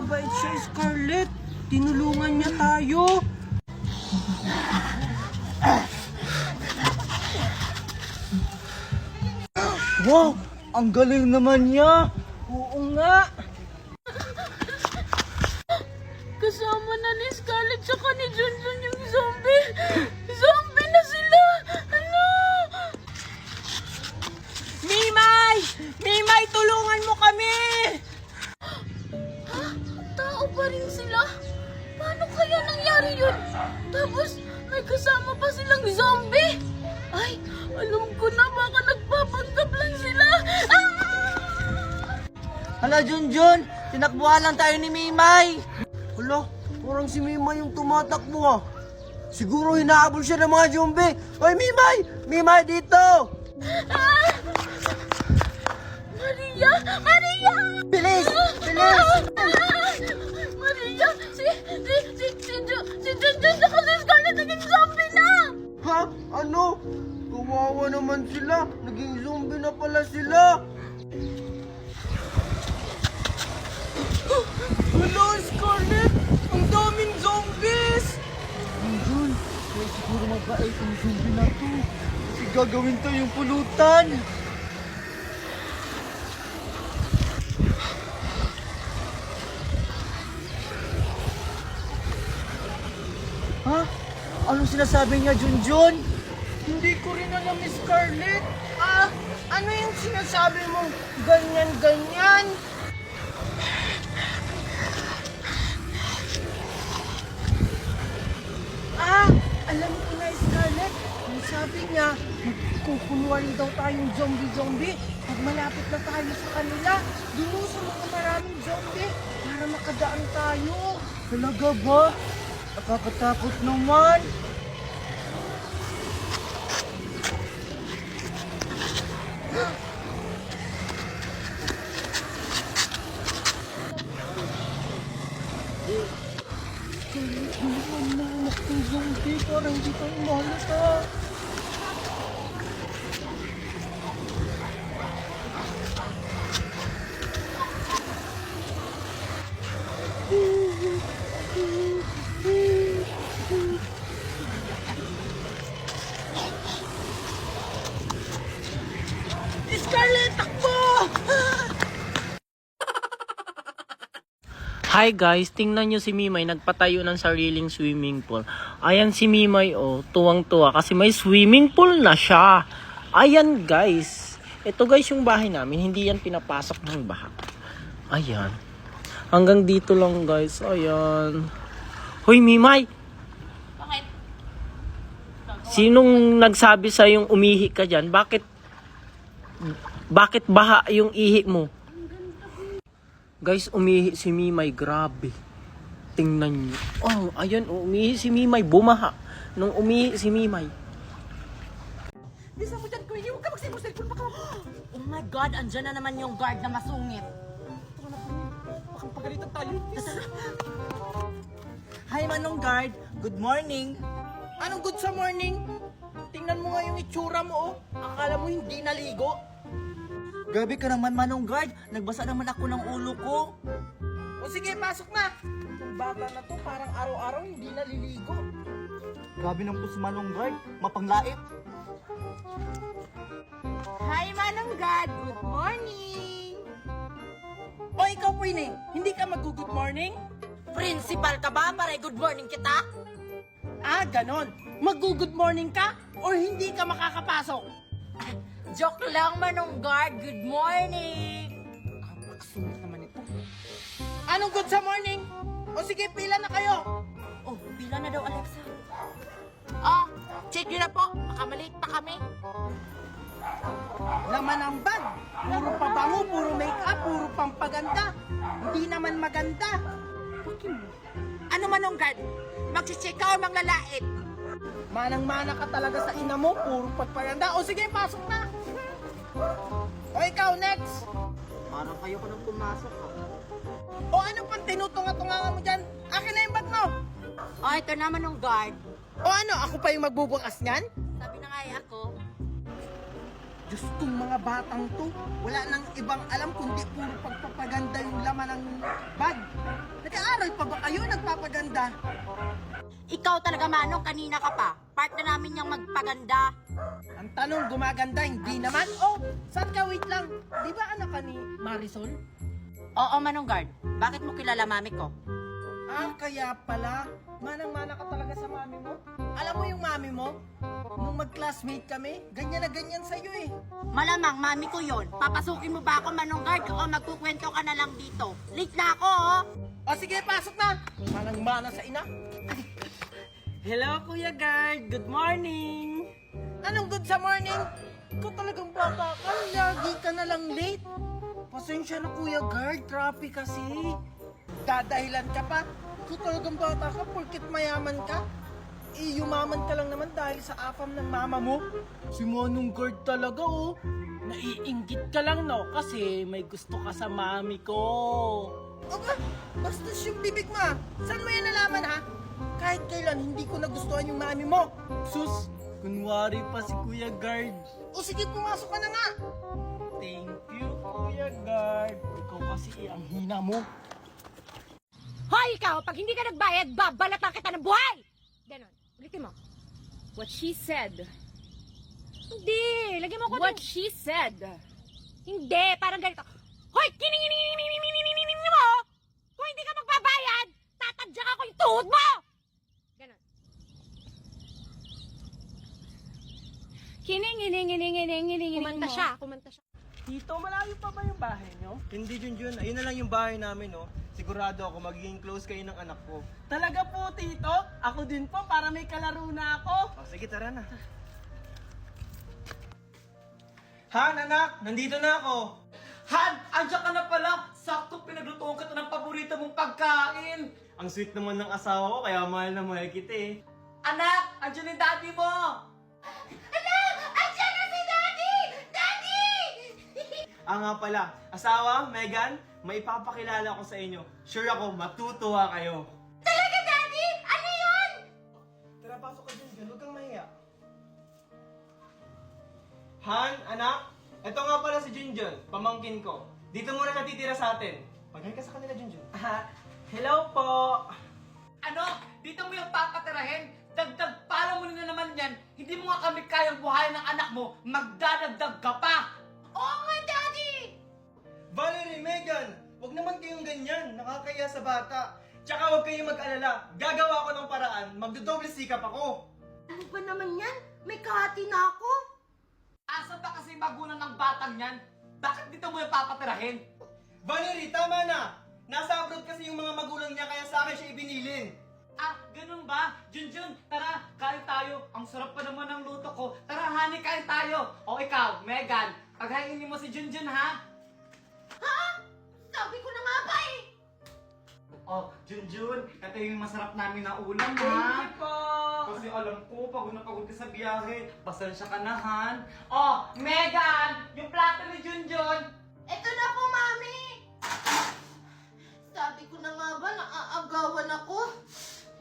mabait siya, Scarlett. Tinulungan niya tayo. Wow! Ang galing naman niya! Oo nga! Kasama na ni Scarlett tsaka ni Junjun yung zombie. Zombie na sila! Ano? Mimay! Mimay, tulungan mo kami! Ha? Tao pa rin sila? Paano kaya nangyari yun? Tapos may kasama pa silang zombie? Ay, alam ko na, baka nagpapanggap lang sila. Ah! Hala, Junjun! Tinakbuhan lang tayo ni Mimay! Hala, parang si Mimay yung tumatakbo ah. Siguro hinahabol siya ng mga zombie. Hoy, Mimay! Mimay, dito! Ah! Maria! Maria! Bilis! Bilis! Maria! Si Junjun tsaka si Scarlett naging zombie na! Ha? Ano? Kawawa naman sila. Naging zombie na pala sila. Hello, Scarlett! Ang daming zombies! Junjun, kaya siguro mabait ang zombie na to. Kasi gagawin to yung pulutan. Ha? Anong sinasabi niya, Junjun? Hindi ko rin alam, Miss Scarlett. Ah, ano yung sinasabi mong ganyan-ganyan? Ah, alam ko na, Scarlett. Ang sabi niya, magkukunwari daw tayong zombie-zombie. Pag malapit na tayo sa kanila, doon sa mga maraming zombie para makadaan tayo. Talaga ba? Nakakatakot naman. Zombie, parang hindi tayo mahalata. Scarlett, takbo! Hi guys, tingnan nyo si Mimay nagpatayo ng sariling swimming pool. Ayan si Mimay oh, tuwang-tuwa kasi may swimming pool na siya. Ayan guys, ito guys yung bahay namin, hindi yan pinapasok ng baha. Ayan, hanggang dito lang guys, ayan. Hoy Mimay! Bakit? Sinong nagsabi sa yung umihi ka dyan? Bakit baha yung ihi mo? Guys, umihi si Mimay, grabe. Tingnan nyo. Oh, ayan, umihi si Mimay, bumaha. Nung umihi si Mimay. Bisa mo dyan, Queenie, huwag ka magsimul-cellphone pa ka. Oh my God, andyan na naman yung guard na masungit. Tara na, Queenie. Baka pagalitan tayo. Hi, Manong Guard. Good morning. Anong good sa morning? Tingnan mo nga yung itsura mo, oh. Akala mo hindi naligo. Gabi ka naman, Manong Guard. Nagbasa naman ako ng ulo ko. O sige, pasok na. Yung bata na to, parang araw-araw hindi naliligo. Grabe ng pus, Manong Guard. Mapanglait. Hi, Manong God. Good morning. O ikaw, Queenie, hindi ka mag-good morning? Principal ka ba? Para good morning kita? Ah, ganon. Mag-good morning ka or hindi ka makakapasok? Joke lang, Manong Guard. Good morning. Nakasulit naman ito. Anong good sa morning? O sige, pila na kayo. Oh, pila na daw, Alexa. Ah, check nyo na po. Baka malate pa kami. Laman ang bag. Puro pabango, puro make-up, puro pampaganda. Hindi naman maganda. Ano, Manong Guard? Magsi-check ka o manglalait? Manang-mana ka talaga sa ina mo, puro pagpaganda. O sige, pasok na. O ikaw, next. Parang kayo ko nang pumasok. O ano pang tinutunga-tunga mo dyan? Akin na yung bag mo. Oh, ito na, Manong Guard. O ano, ako pa yung magbubukas niyan? Sabi na nga ako. Diyos kong mga batang to, wala nang ibang alam kundi puro pagpapaganda yung laman ng bag. kayo nagpapaganda. Ikaw talaga, Manong, kanina ka pa. Part na namin yung magpaganda. Ang tanong, gumaganda, hindi naman. Oh, saan ka? Wait lang. Di ba anak ka ni Marisol? Oo, Manong Guard. Bakit mo kilala mami ko? Ah, kaya pala. Manang-mana ka talaga sa mami mo. Alam mo yung mami mo? Nung mag-classmate kami, ganyan na ganyan sa'yo eh. Malamang, mami ko yon. Papasukin mo ba ako, Manong Guard, o magkukwento ka na lang dito? Late na ako, oh! O sige, pasok na. Manang-mana sa ina. Hello, Kuya Guard. Good morning. Anong good sa morning? Ikaw talagang bata ka. Lagi ka na lang late. Pasensya na Kuya Guard, traffic kasi. Dadahilan ka pa. Ikaw talagang bata ka porket mayaman ka. Yumaman ka lang naman dahil sa afam ng mama mo. Si Manong Guard talaga oh. Naiinggit ka lang, no? Kasi may gusto ka sa mami ko. Aba, bastos yung bibig mo ah. Saan mo yan nalaman ha? Kahit kailan hindi ko nagustuhan yung mami mo. Sus, kunwari pa si Kuya Guard. O sige, pumasok ka na nga. Thank you, Kuya Guard. Ikaw kasi ang hina mo. Hoy, ikaw! Pag hindi ka nagbayad, babalatan kita ng buhay! Ganon. Ulitin mo. What she said. Hindi! Lagyan mo ko What she said. Hindi! Parang ganito. Hoy! Kining mo! Kung hindi ka magbabayad, tatadyak ako yung tuhod mo! Ganon. Kining. Kumanta siya. Tito, malayo pa ba yung bahay nyo? Hindi, Junjun. Ayun na lang yung bahay namin, no? Sigurado ako magiging close kayo ng anak ko. Talaga po, Tito? Ako din po, para may kalaro na ako. O, sige, tara na. Han, anak! Nandito na ako! Han! Andiyan ka na pala! Sakto pinaglutuan kita ng paborito mong pagkain! Ang sweet naman ng asawa ko, kaya mahal na mahal kita eh. Anak! Andiyan yung daddy mo! Nga pala, asawa, Megan, may ipapakilala ko sa inyo. Sure ako, matutuwa kayo. Talaga, Daddy? Ano yun? Tara, pasok ka dyan, huwag kang mahiya. Han, anak, ito nga pala si Junjun, pamangkin ko. Dito muna natitira sa atin. Mag-hi ka sa kanila, Junjun. Hello po! Ano? Dito mo yung papatirahin? Dagdag pala mo na naman yan. Hindi mo nga kami kayang buhayin ng anak mo. Magdadagdag ka pa! Oo nga, Daddy! Valerie, Megan, huwag naman kayong ganyan, nakakaya sa bata. Tsaka huwag kayong mag-alala, gagawa ko ng paraan, magdodoble sikap ako. Ano ba naman yan? May kahati na ako. Asa ba kasi magulang ng batang yan? Bakit dito mo yung papatirahin? Valerie, tama na! Nasa abroad kasi yung mga magulang niya, kaya sa akin siya ibinilin. Ah, ganun ba? Junjun, tara, kain tayo. Ang sarap pa naman ng luto ko. Tara, honey, kain tayo. O ikaw, Megan, paghaingin mo si Junjun, ha? Ha? Sabi ko na nga ba eh. Oh, Junjun, ito yung masarap namin na ulam, ha? Thank you po! Kasi alam ko, pagod na pagod ka sa biyahe. Pasensya ka na, Han. Oh, Megan, yung plato ni Junjun. Ito na po, Mami. Sabi ko na nga ba, naaagawan ako.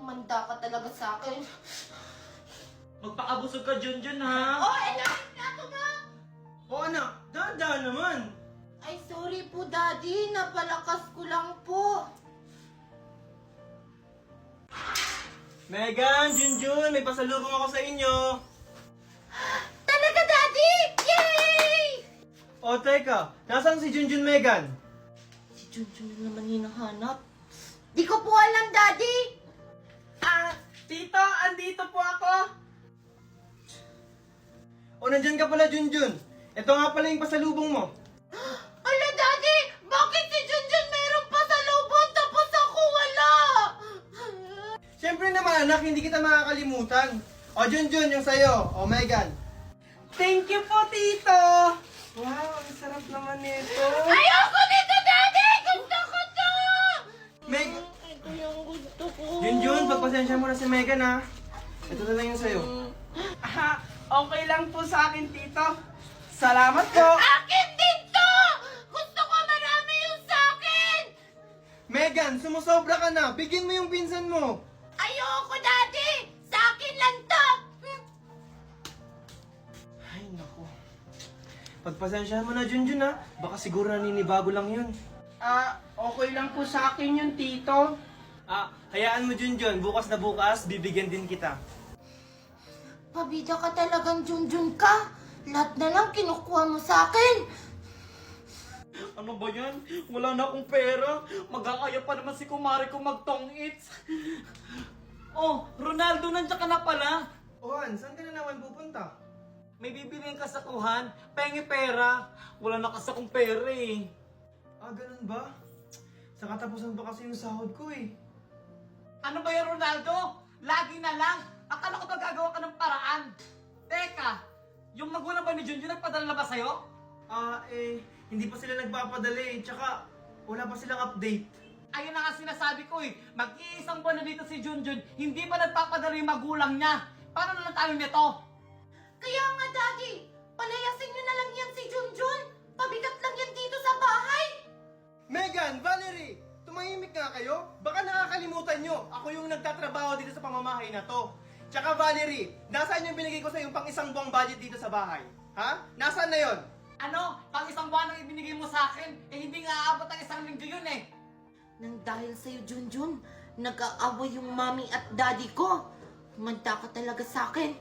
Manda ka talaga sa akin. Magpakabusog ka, Junjun, ha? Oh, ito yung plato mo. O anak, dahan-dahan naman. Ay, sorry po, Daddy. Napalakas ko lang po. Megan, Junjun, may pasalubong ako sa inyo. Talaga, Daddy! Yay! O teka, nasaan si Junjun, Megan? Si Junjun na naman hinahanap. Di ko po alam, Daddy. Tito, andito po ako. O nandyan ka pala, Junjun. Ito nga pala yung pasalubong mo. Ala, Daddy! Bakit si Junjun meron pa sa lubon tapos ako wala? Siyempre naman, anak, hindi kita makakalimutan. O Junjun, yung sayo. O Megan. Thank you po, Tito. Wow, ang sarap naman nito. Ayoko nito, Daddy! Gusto ko to! Meg, Ito yung gusto ko. Junjun, pagpasensya mo na si Megan, ha. Ito na lang yung sayo. Okay lang po sa akin, Tito. Salamat po. Akin din to! Gusto ko marami yung sa akin! Megan, sumusobra ka na. Bigyan mo yung pinsan mo. Ayoko, Daddy! Sa akin lang to! Ay, naku. Pagpasensyahan mo na, Junjun, ha. Baka siguro naninibago lang yun. Okay lang po sa akin yung Tito. Hayaan mo Junjun, bukas na bukas, bibigyan din kita. Pabida ka talagang Junjun ka. Lahat na lang kinukuha mo sa akin. Ano ba yan? Wala na akong pera. Mag-aaya pa naman si kumare ko mag-tong-its. Oh, Ronaldo, nandiyan ka na pala. Juan, saan ka na naman pupunta? May bibiliin ka sa kuhan. Pengi pera. Wala na kasi akong pera eh. Ganun ba? Sa katapusan pa kasi yung sahod ko eh. Ano ba yan, Ronaldo? Lagi na lang. Akala ko ba gagawa ka ng paraan? Teka, yung magulang ba ni Junjun nagpadala na ba sa'yo? Hindi pa sila nagpapadala eh. Tsaka, wala pa silang update. Ayun na nga sinasabi ko eh. Mag-iisang buwan na dito si Junjun, hindi pa nagpapadala yung magulang niya. Paano na lang tayo nito? Kaya nga, Daddy, palayasin niyo na lang yan si Junjun. Pabigat lang yan dito sa bahay. Megan, Valerie, tumahimik nga kayo. Baka nakakalimutan nyo, ako yung nagtatrabaho dito sa pamamahay na to. Tsaka Valerie, nasaan yung binigay ko sa yung pang-isang buwang budget dito sa bahay? Ha? Nasaan na yon? Ano? Pang isang buwan ang ibinigay mo sa akin? Eh hindi nga aabot ang isang linggo yun eh. Nang dahil sa'yo, Junjun, nag-aaway yung mommy at daddy ko. Manda ka talaga sa akin.